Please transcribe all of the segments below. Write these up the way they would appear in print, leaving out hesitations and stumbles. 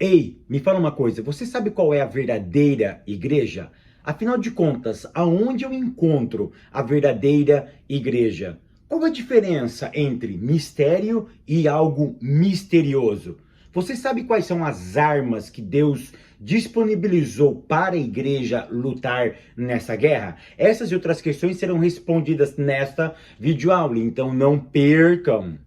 Ei, me fala uma coisa, você sabe qual é a verdadeira igreja? Afinal de contas, aonde eu encontro a verdadeira igreja? Qual a diferença entre mistério e algo misterioso? Você sabe quais são as armas que Deus disponibilizou para a igreja lutar nessa guerra? Essas e outras questões serão respondidas nesta videoaula, então não percam!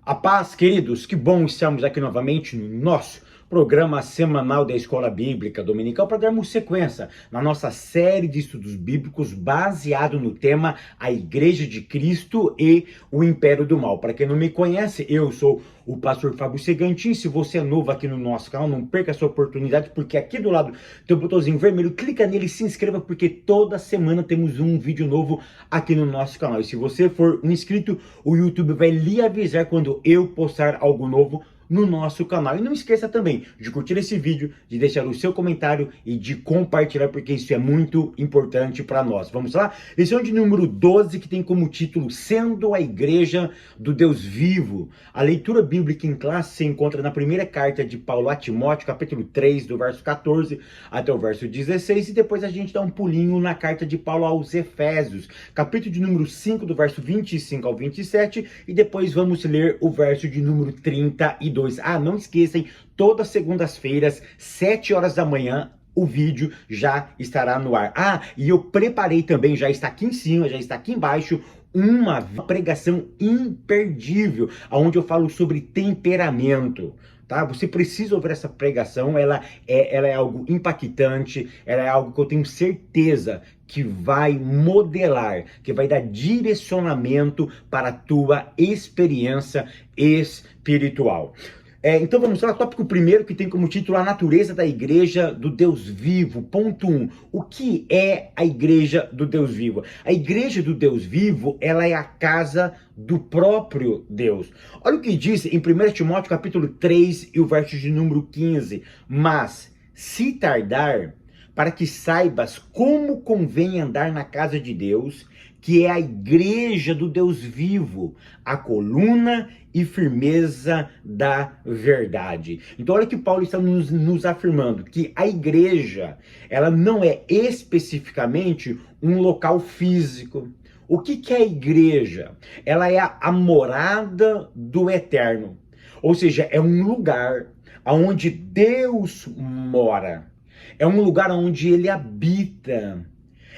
A paz, queridos, que bom estarmos aqui novamente no nosso programa semanal da Escola Bíblica Dominical para darmos sequência na nossa série de estudos bíblicos baseado no tema A Igreja de Cristo e o Império do Mal. Para quem não me conhece, eu sou o pastor Fábio Segantin. Se você é novo aqui no nosso canal, não perca essa oportunidade, porque aqui do lado tem um botãozinho vermelho, clica nele e se inscreva, porque toda semana temos um vídeo novo aqui no nosso canal. E se você for um inscrito, o YouTube vai lhe avisar quando eu postar algo novo no nosso canal. E não esqueça também de curtir esse vídeo, de deixar o seu comentário e de compartilhar, porque isso é muito importante para nós. Vamos lá? Lição de número 12, que tem como título Sendo a Igreja do Deus Vivo. A leitura bíblica em classe se encontra na primeira carta de Paulo a Timóteo, capítulo 3, do verso 14 até o verso 16, e depois a gente dá um pulinho na carta de Paulo aos Efésios, capítulo de número 5, do verso 25 ao 27, e depois vamos ler o verso de número 32. Não esqueçam, todas segundas-feiras, 7 horas da manhã, o vídeo já estará no ar. E eu preparei também, já está aqui em cima, já está aqui embaixo, uma pregação imperdível, onde eu falo sobre temperamento. Tá? Você precisa ouvir essa pregação, ela é algo impactante, ela é algo que eu tenho certeza que vai modelar, que vai dar direcionamento para a tua experiência espiritual. Então vamos lá, tópico primeiro, que tem como título A Natureza da Igreja do Deus Vivo. Ponto 1. O que é a Igreja do Deus Vivo? A Igreja do Deus Vivo, ela é a casa do próprio Deus. Olha o que diz em 1 Timóteo capítulo 3 e o verso de número 15. Mas, se tardar, para que saibas como convém andar na casa de Deus, que é a igreja do Deus vivo, a coluna e firmeza da verdade. Então olha que Paulo está nos afirmando, que a igreja, ela não é especificamente um local físico. O que é a igreja? Ela é a morada do eterno. Ou seja, é um lugar onde Deus mora. É um lugar onde ele habita.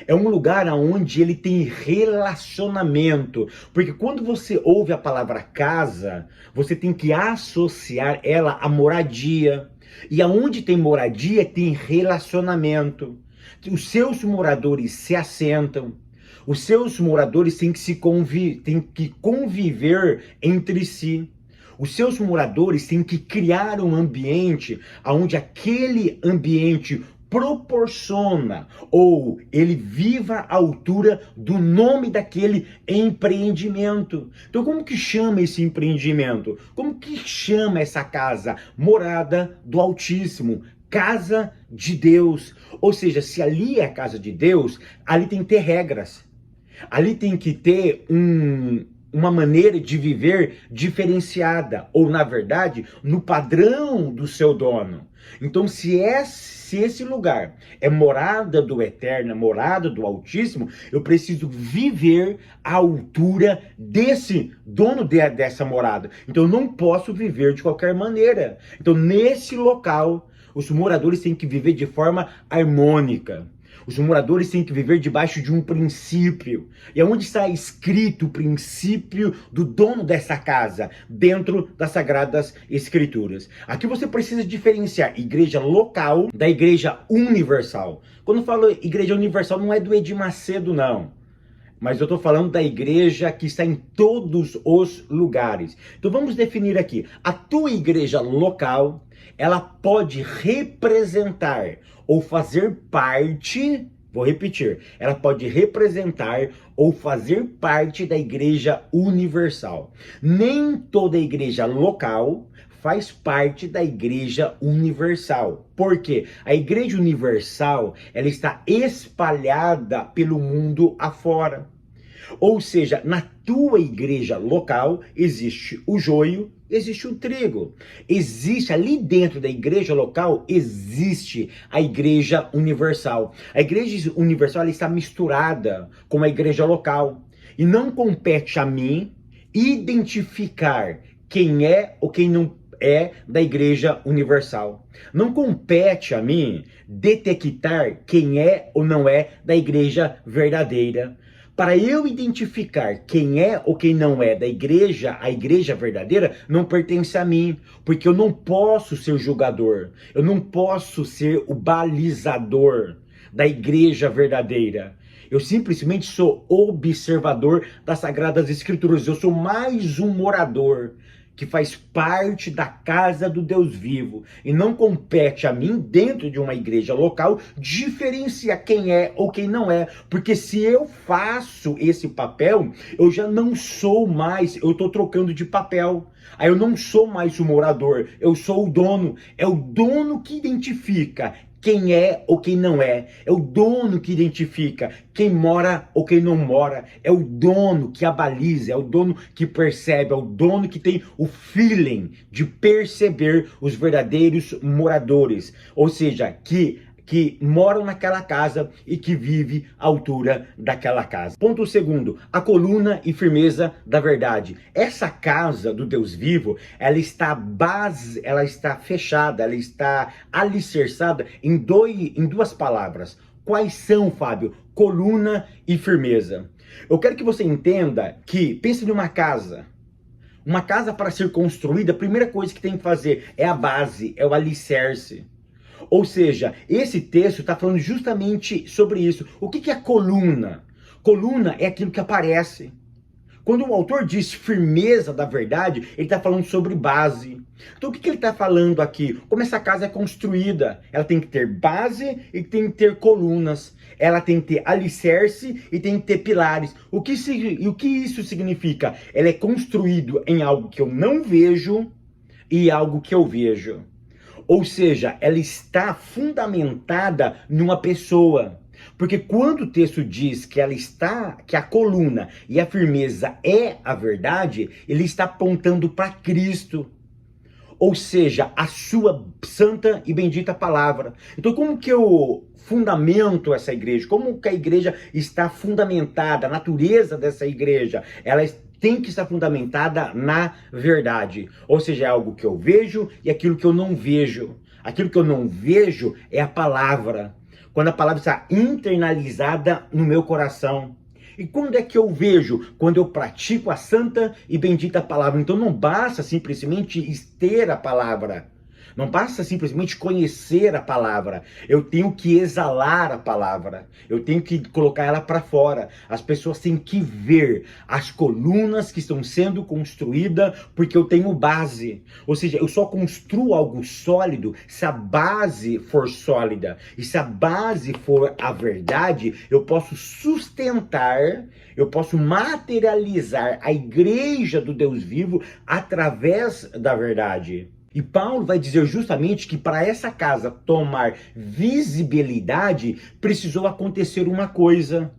É um lugar onde ele tem relacionamento. Porque quando você ouve a palavra casa, você tem que associar ela à moradia. E aonde tem moradia, tem relacionamento. Os seus moradores se assentam. Os seus moradores têm que conviver entre si. Os seus moradores têm que criar um ambiente onde aquele ambiente proporciona ou ele viva à altura do nome daquele empreendimento. Então como que chama esse empreendimento? Como que chama essa casa? Morada do Altíssimo, casa de Deus. Ou seja, se ali é a casa de Deus, ali tem que ter regras. Ali tem que ter uma maneira de viver diferenciada, ou na verdade, no padrão do seu dono. Então, se esse lugar é morada do Eterno, morada do Altíssimo, eu preciso viver à altura desse dono dessa morada. Então, eu não posso viver de qualquer maneira. Então, nesse local, os moradores têm que viver de forma harmônica. Os moradores têm que viver debaixo de um princípio. E onde está escrito o princípio do dono dessa casa? Dentro das Sagradas Escrituras. Aqui você precisa diferenciar igreja local da igreja universal. Quando eu falo igreja universal, não é do Edir Macedo, não. Mas eu estou falando da igreja que está em todos os lugares. Então vamos definir aqui. A tua igreja local, ela pode representar ou fazer parte, vou repetir, ela pode representar ou fazer parte da igreja universal. Nem toda igreja local faz parte da Igreja Universal. Por quê? A Igreja Universal, ela está espalhada pelo mundo afora. Ou seja, na tua igreja local existe o joio, existe o trigo. Existe ali dentro da igreja local, existe a igreja universal. A igreja universal ela está misturada com a igreja local. E não compete a mim identificar quem é ou quem não é da igreja universal. Não compete a mim detectar quem é ou não é da igreja verdadeira. Para eu identificar quem é ou quem não é da igreja, a igreja verdadeira, não pertence a mim, porque eu não posso ser julgador, eu não posso ser o balizador da igreja verdadeira. Eu simplesmente sou observador das Sagradas Escrituras, eu sou mais um morador que faz parte da casa do Deus vivo, e não compete a mim, dentro de uma igreja local, diferenciar quem é ou quem não é, porque se eu faço esse papel, eu já não sou mais, eu estou trocando de papel. Aí eu não sou mais o morador, eu sou o dono. É o dono que identifica quem é ou quem não é. É o dono que identifica quem mora ou quem não mora. É o dono que abaliza, é o dono que percebe, é o dono que tem o feeling de perceber os verdadeiros moradores. Ou seja, que moram naquela casa e que vive à altura daquela casa. Ponto segundo, a coluna e firmeza da verdade. Essa casa do Deus vivo, ela está fechada, ela está alicerçada em duas palavras. Quais são, Fábio? Coluna e firmeza. Eu quero que você entenda que, pense numa casa. Uma casa para ser construída, a primeira coisa que tem que fazer é a base, é o alicerce. Ou seja, esse texto está falando justamente sobre isso. O que é coluna? Coluna é aquilo que aparece. Quando o autor diz firmeza da verdade, ele está falando sobre base. Então o que ele está falando aqui? Como essa casa é construída? Ela tem que ter base e tem que ter colunas. Ela tem que ter alicerce e tem que ter pilares. O que isso significa? Ela é construído em algo que eu não vejo e algo que eu vejo. Ou seja, ela está fundamentada numa pessoa. Porque quando o texto diz que que a coluna e a firmeza é a verdade, ele está apontando para Cristo. Ou seja, a sua santa e bendita palavra. Então como que eu fundamento essa igreja? Como que a igreja está fundamentada? A natureza dessa igreja, ela tem que estar fundamentada na verdade. Ou seja, é algo que eu vejo e aquilo que eu não vejo. Aquilo que eu não vejo é a palavra. Quando a palavra está internalizada no meu coração. E quando é que eu vejo? Quando eu pratico a santa e bendita palavra. Então não basta simplesmente ter a palavra. Não basta simplesmente conhecer a palavra. Eu tenho que exalar a palavra. Eu tenho que colocar ela para fora. As pessoas têm que ver as colunas que estão sendo construídas porque eu tenho base. Ou seja, eu só construo algo sólido se a base for sólida. E se a base for a verdade, eu posso sustentar, eu posso materializar a igreja do Deus vivo através da verdade. E Paulo vai dizer justamente que para essa casa tomar visibilidade, precisou acontecer uma coisa.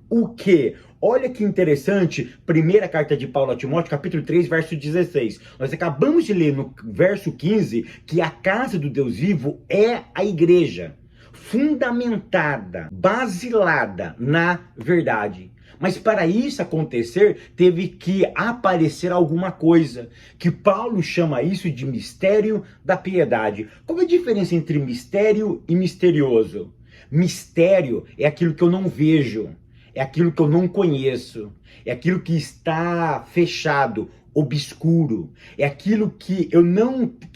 O quê? Olha que interessante, primeira carta de Paulo a Timóteo, capítulo 3, verso 16. Nós acabamos de ler no verso 15 que a casa do Deus vivo é a igreja, fundamentada, basilada na verdade. Mas para isso acontecer, teve que aparecer alguma coisa, que Paulo chama isso de mistério da piedade. Qual é a diferença entre mistério e misterioso? Mistério é aquilo que eu não vejo, é aquilo que eu não conheço, é aquilo que está fechado, obscuro, é aquilo que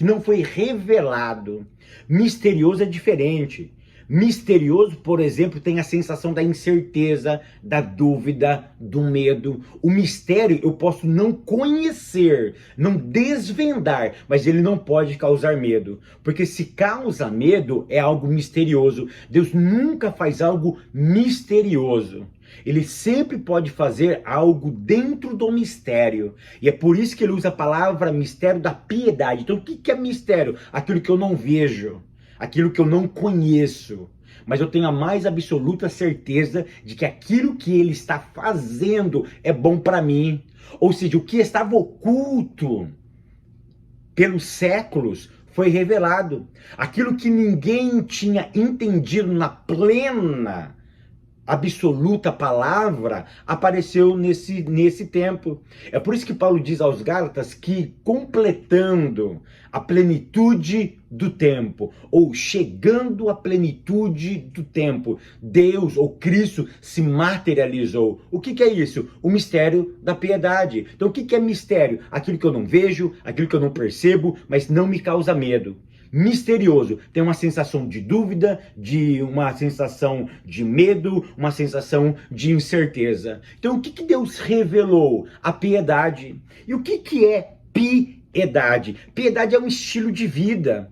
não foi revelado. Misterioso é diferente. Misterioso, por exemplo, tem a sensação da incerteza, da dúvida, do medo. O mistério eu posso não conhecer, não desvendar, mas ele não pode causar medo. Porque se causa medo, é algo misterioso. Deus nunca faz algo misterioso. Ele sempre pode fazer algo dentro do mistério. E é por isso que ele usa a palavra mistério da piedade. Então o que é mistério? Aquilo que eu não vejo, aquilo que eu não conheço. Mas eu tenho a mais absoluta certeza de que aquilo que ele está fazendo é bom para mim. Ou seja, o que estava oculto pelos séculos foi revelado. Aquilo que ninguém tinha entendido na plena, absoluta palavra apareceu nesse tempo. É por isso que Paulo diz aos Gálatas que, completando a plenitude do tempo, ou chegando à plenitude do tempo, Deus ou Cristo se materializou. O que é isso? O mistério da piedade. Então o que é mistério? Aquilo que eu não vejo, aquilo que eu não percebo, mas não me causa medo. Misterioso, tem uma sensação de dúvida, uma sensação de medo, uma sensação de incerteza. Então o que Deus revelou? A piedade. E o que é piedade? Piedade é um estilo de vida.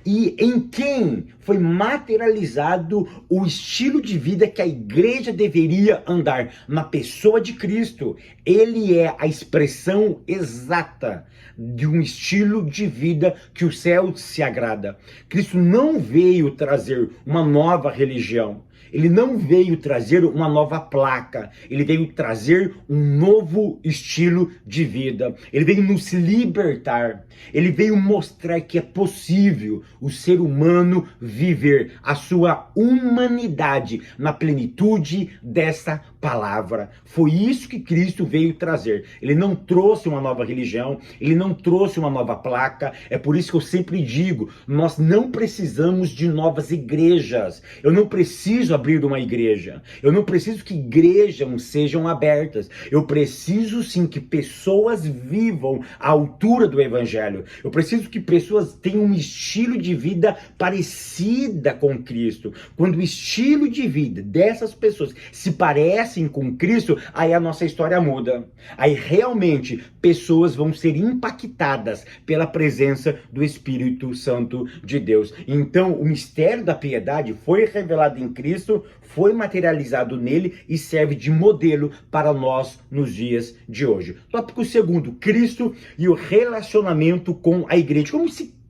E em quem foi materializado o estilo de vida que a igreja deveria andar? Na pessoa de Cristo. Ele é a expressão exata de um estilo de vida que o céu se agrada. Cristo não veio trazer uma nova religião. Ele não veio trazer uma nova placa, ele veio trazer um novo estilo de vida. Ele veio nos libertar, ele veio mostrar que é possível o ser humano viver a sua humanidade na plenitude dessa palavra. Foi isso que Cristo veio trazer. Ele não trouxe uma nova religião, ele não trouxe uma nova placa. É por isso que eu sempre digo, nós não precisamos de novas igrejas. Eu não preciso abrir uma igreja. Eu não preciso que igrejas sejam abertas. Eu preciso sim que pessoas vivam à altura do evangelho. Eu preciso que pessoas tenham um estilo de vida parecida com Cristo. Quando o estilo de vida dessas pessoas se parecem com Cristo, aí a nossa história muda. Aí realmente pessoas vão ser impactadas pela presença do Espírito Santo de Deus. Então o mistério da piedade foi revelado em Cristo, foi materializado nele e serve de modelo para nós nos dias de hoje. Tópico segundo, Cristo e o relacionamento com a igreja.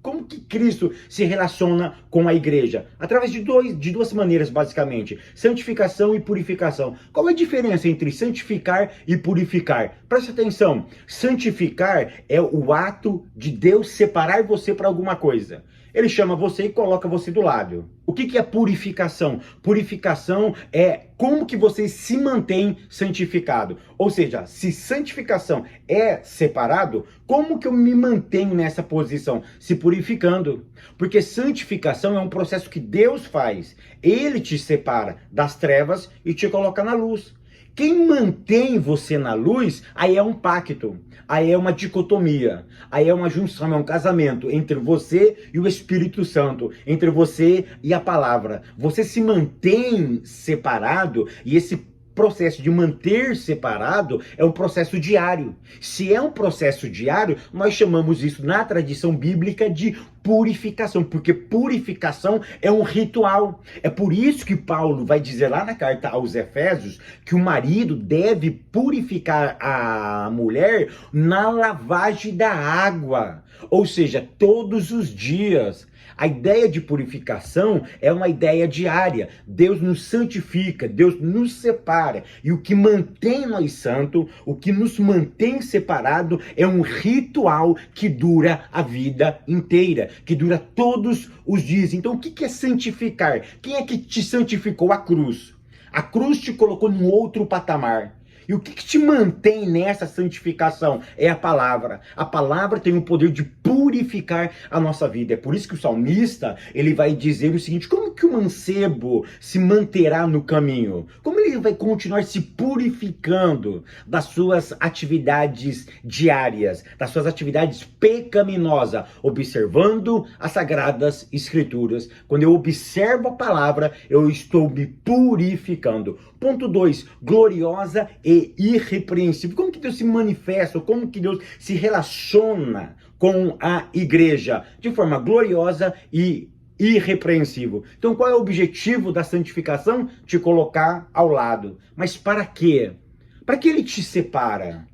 Como que Cristo se relaciona com a igreja? Através de duas maneiras, basicamente. Santificação e purificação. Qual é a diferença entre santificar e purificar? Preste atenção. Santificar é o ato de Deus separar você para alguma coisa. Ele chama você e coloca você do lado. O que é purificação? Purificação é como que você se mantém santificado. Ou seja, se santificação é separado, como que eu me mantenho nessa posição? Se purificando. Porque santificação é um processo que Deus faz. Ele te separa das trevas e te coloca na luz. Quem mantém você na luz, aí é um pacto, aí é uma dicotomia, aí é uma junção, é um casamento entre você e o Espírito Santo, entre você e a palavra. Você se mantém separado e esse processo de manter separado é um processo diário. Se é um processo diário, nós chamamos isso na tradição bíblica de purificação, porque purificação é um ritual. É por isso que Paulo vai dizer lá na carta aos Efésios que o marido deve purificar a mulher na lavagem da água, ou seja, todos os dias. A ideia de purificação é uma ideia diária. Deus nos santifica, Deus nos separa. E o que mantém nós santos, o que nos mantém separado é um ritual que dura a vida inteira, que dura todos os dias. Então o que é santificar? Quem é que te santificou? A cruz. A cruz te colocou num outro patamar. E o que te mantém nessa santificação? É a palavra. A palavra tem o poder de purificar a nossa vida. É por isso que o salmista, ele vai dizer o seguinte: como que o mancebo se manterá no caminho? Como ele vai continuar se purificando das suas atividades diárias, das suas atividades pecaminosas, observando as sagradas escrituras? Quando eu observo a palavra, eu estou me purificando. Ponto 2, gloriosa e irrepreensível. Como que Deus se manifesta, como que Deus se relaciona com a igreja? De forma gloriosa e irrepreensível. Então qual é o objetivo da santificação? Te colocar ao lado. Mas para quê? Para que ele te separa?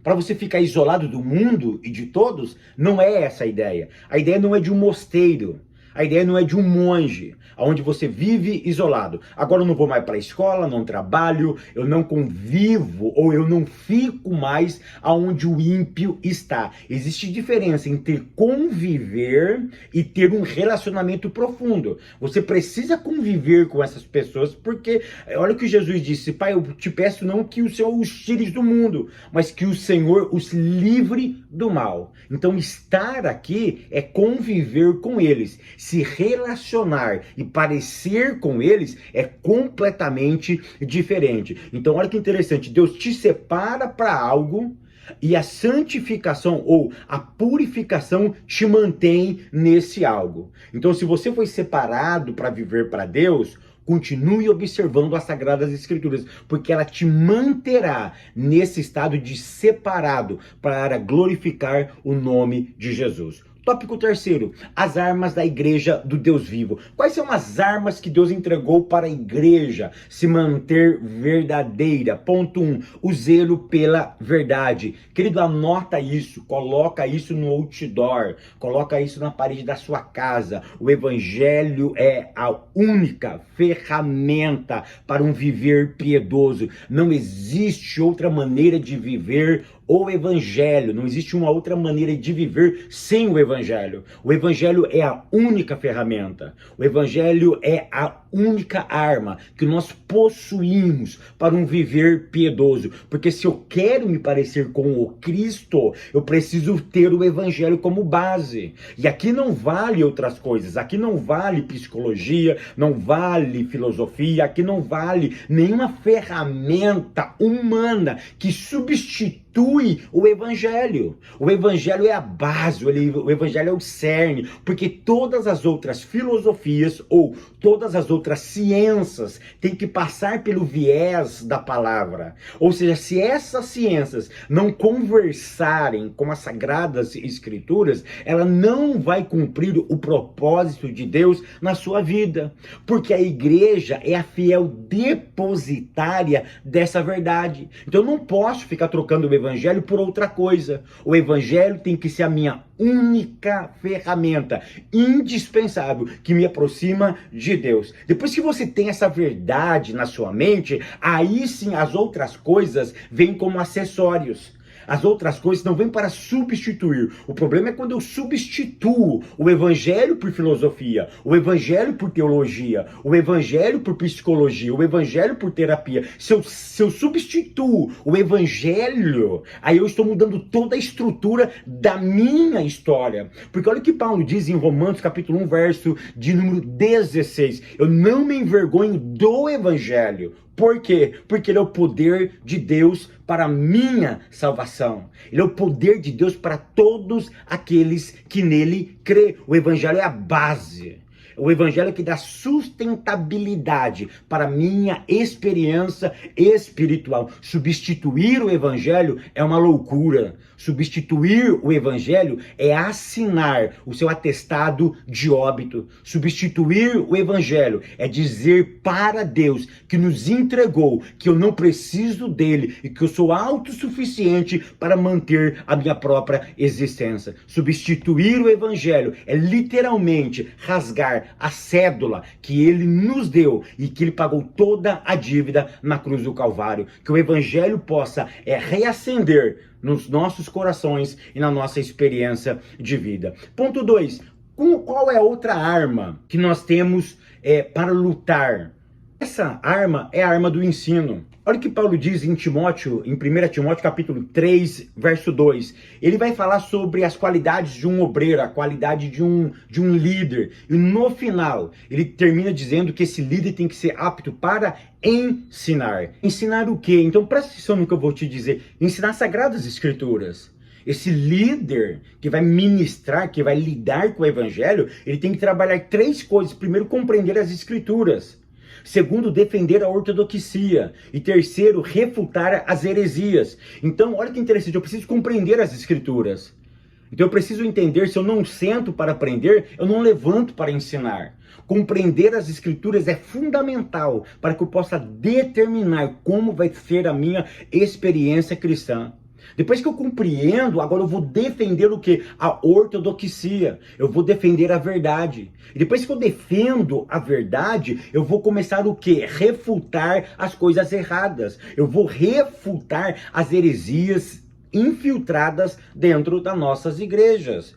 Para você ficar isolado do mundo e de todos? Não é essa a ideia. A ideia não é de um mosteiro. A ideia não é de um monge, onde você vive isolado. Agora eu não vou mais para a escola, não trabalho, eu não convivo ou eu não fico mais aonde o ímpio está. Existe diferença entre conviver e ter um relacionamento profundo. Você precisa conviver com essas pessoas porque, olha o que Jesus disse, Pai, eu te peço não que o Senhor os tire do mundo, mas que o Senhor os livre do mal. Então estar aqui é conviver com eles. Se relacionar e parecer com eles é completamente diferente. Então olha que interessante, Deus te separa para algo e a santificação ou a purificação te mantém nesse algo. Então se você foi separado para viver para Deus, continue observando as Sagradas Escrituras, porque ela te manterá nesse estado de separado para glorificar o nome de Jesus. Tópico terceiro, as armas da igreja do Deus vivo. Quais são as armas que Deus entregou para a igreja se manter verdadeira? Ponto 1, o zelo pela verdade. Querido, anota isso, coloca isso no outdoor, coloca isso na parede da sua casa. O evangelho é a única ferramenta para um viver piedoso. Não existe outra maneira de viver o evangelho, não existe uma outra maneira de viver sem o evangelho. O evangelho é a única ferramenta. O evangelho é a única arma que nós possuímos para um viver piedoso. Porque se eu quero me parecer com o Cristo, eu preciso ter o evangelho como base. E aqui não vale outras coisas. Aqui não vale psicologia, não vale filosofia, aqui não vale nenhuma ferramenta humana que substitui o evangelho. O evangelho é a base, o evangelho é o cerne, porque todas as outras filosofias ou todas as outras ciências têm que passar pelo viés da palavra. Ou seja, se essas ciências não conversarem com as Sagradas Escrituras, ela não vai cumprir o propósito de Deus na sua vida, porque a igreja é a fiel depositária dessa verdade. Então eu não posso ficar trocando o evangelho por outra coisa. O evangelho tem que ser a minha única ferramenta indispensável que me aproxima de Deus. Depois que você tem essa verdade na sua mente, aí sim as outras coisas vêm como acessórios. As outras coisas não vêm para substituir. O problema é quando eu substituo o evangelho por filosofia, o evangelho por teologia, o evangelho por psicologia, o evangelho por terapia. Se eu substituo o evangelho, aí eu estou mudando toda a estrutura da minha história. Porque olha o que Paulo diz em Romanos capítulo 1, verso de número 16. Eu não me envergonho do evangelho. Por quê? Porque ele é o poder de Deus para a minha salvação. Ele é o poder de Deus para todos aqueles que nele crê. O evangelho é a base. O evangelho que dá sustentabilidade para a minha experiência espiritual. Substituir o evangelho é uma loucura. Substituir o evangelho é assinar o seu atestado de óbito. Substituir o evangelho é dizer para Deus que nos entregou, que eu não preciso dele e que eu sou autossuficiente para manter a minha própria existência. Substituir o evangelho é literalmente rasgar a cédula que ele nos deu e que ele pagou toda a dívida na cruz do Calvário. Que o evangelho possa reacender nos nossos corações e na nossa experiência de vida. Ponto 2. Qual é a outra arma que nós temos para lutar? Essa arma é a arma do ensino. Olha o que Paulo diz em Timóteo, em 1 Timóteo capítulo 3, verso 2. Ele vai falar sobre as qualidades de um obreiro, a qualidade de um líder. E no final, ele termina dizendo que esse líder tem que ser apto para ensinar. Ensinar o quê? Então presta atenção no que eu vou te dizer. Ensinar as Sagradas Escrituras. Esse líder que vai ministrar, que vai lidar com o evangelho, ele tem que trabalhar 3 coisas. Primeiro, compreender as Escrituras. Segundo, defender a ortodoxia. E terceiro, refutar as heresias. Então, olha que interessante, eu preciso compreender as Escrituras. Então eu preciso entender, se eu não sento para aprender, eu não levanto para ensinar. Compreender as escrituras é fundamental para que eu possa determinar como vai ser a minha experiência cristã. Depois que eu compreendo, agora eu vou defender o quê? A ortodoxia. Eu vou defender a verdade. E depois que eu defendo a verdade, eu vou começar o quê? Refutar as coisas erradas. Eu vou refutar as heresias infiltradas dentro das nossas igrejas.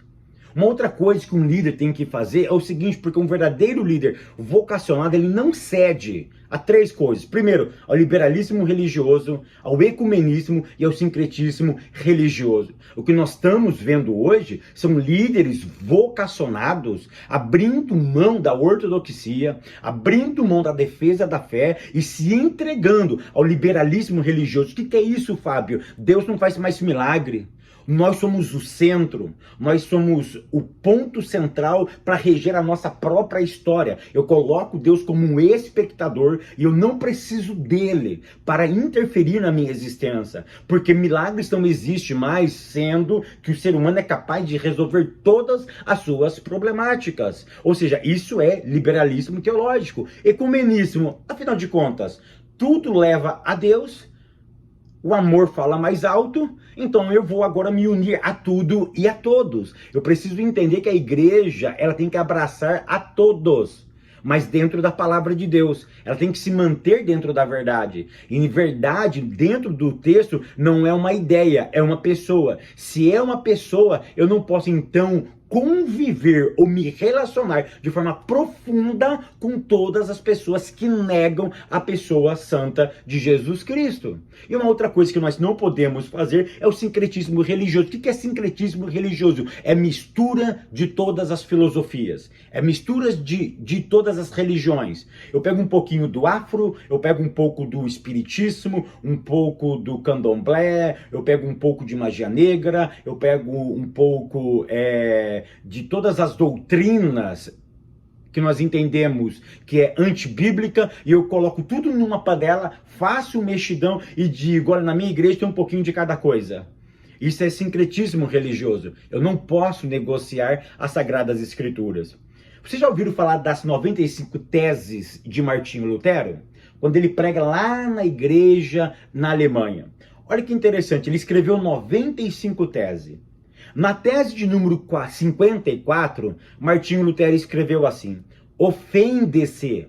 Uma outra coisa que um líder tem que fazer é o seguinte, porque um verdadeiro líder vocacionado, ele não cede a três coisas. Primeiro, ao liberalismo religioso, ao ecumenismo e ao sincretismo religioso. O que nós estamos vendo hoje são líderes vocacionados abrindo mão da ortodoxia, abrindo mão da defesa da fé e se entregando ao liberalismo religioso. O que é isso, Fábio? Deus não faz mais milagre. Nós somos o centro, nós somos o ponto central para reger a nossa própria história. Eu coloco Deus como um espectador e eu não preciso dele para interferir na minha existência, porque milagres não existem mais, sendo que o ser humano é capaz de resolver todas as suas problemáticas. Ou seja, isso é liberalismo teológico. Ecumenismo, afinal de contas, tudo leva a Deus. O amor fala mais alto, então eu vou agora me unir a tudo e a todos. Eu preciso entender que a igreja, ela tem que abraçar a todos, mas dentro da palavra de Deus. Ela tem que se manter dentro da verdade. E em verdade, dentro do texto, não é uma ideia, é uma pessoa. Se é uma pessoa, eu não posso então conviver ou me relacionar de forma profunda com todas as pessoas que negam a pessoa santa de Jesus Cristo. E uma outra coisa que nós não podemos fazer é o sincretismo religioso. O que é sincretismo religioso? É mistura de todas as filosofias, é mistura de todas as religiões. Eu pego um pouquinho do afro, eu pego um pouco do espiritismo, um pouco do candomblé, eu pego um pouco de magia negra, eu pego um pouco de todas as doutrinas que nós entendemos que é antibíblica, e eu coloco tudo numa panela, faço um mexidão e digo, olha, na minha igreja tem um pouquinho de cada coisa. Isso é sincretismo religioso. Eu não posso negociar as Sagradas Escrituras. Vocês já ouviram falar das 95 teses de Martinho Lutero? Quando ele prega lá na igreja na Alemanha. Olha que interessante, ele escreveu 95 teses. Na tese de número 54, Martinho Lutero escreveu assim: ofende-se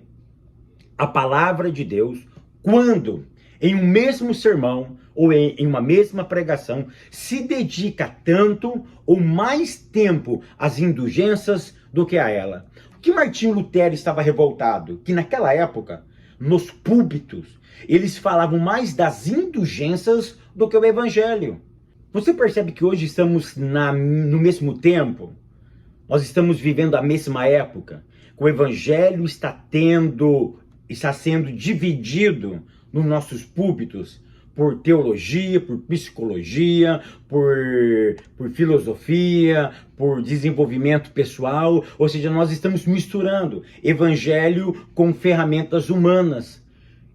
a palavra de Deus quando, em um mesmo sermão ou em uma mesma pregação, se dedica tanto ou mais tempo às indulgências do que a ela. O que Martinho Lutero estava revoltado? Que naquela época, nos púlpitos, eles falavam mais das indulgências do que o evangelho. Você percebe que hoje estamos no mesmo tempo? Nós estamos vivendo a mesma época. O evangelho está sendo dividido nos nossos púlpitos por teologia, por psicologia, por filosofia, por desenvolvimento pessoal. Ou seja, nós estamos misturando evangelho com ferramentas humanas.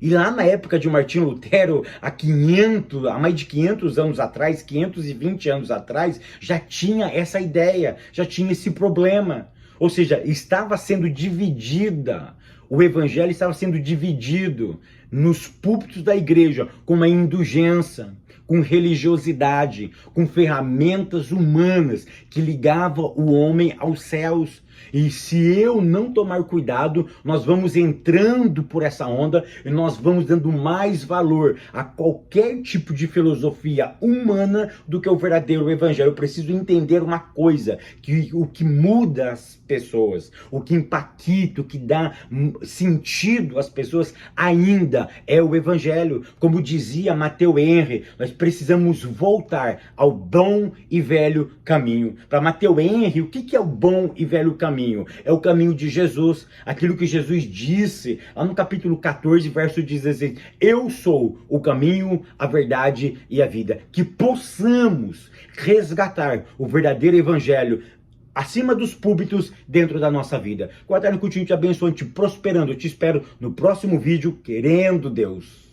E lá na época de Martinho Lutero, há mais de 500 anos atrás, 520 anos atrás, já tinha essa ideia, já tinha esse problema. Ou seja, estava sendo dividida, o evangelho estava sendo dividido nos púlpitos da igreja com uma indulgência, com religiosidade, com ferramentas humanas que ligavam o homem aos céus. E se eu não tomar cuidado, nós vamos entrando por essa onda e nós vamos dando mais valor a qualquer tipo de filosofia humana do que o verdadeiro evangelho. Eu preciso entender uma coisa, que o que muda as pessoas, o que impacta, o que dá sentido às pessoas ainda é o evangelho. Como dizia Matthew Henry, nós precisamos voltar ao bom e velho caminho. Para Matthew Henry, o que é o bom e velho caminho? É o caminho de Jesus, aquilo que Jesus disse lá no capítulo 14, verso 16: eu sou o caminho, a verdade e a vida. Que possamos resgatar o verdadeiro evangelho acima dos púlpitos dentro da nossa vida. Que o Eterno continue te abençoando, te prosperando. Eu te espero no próximo vídeo, querendo Deus.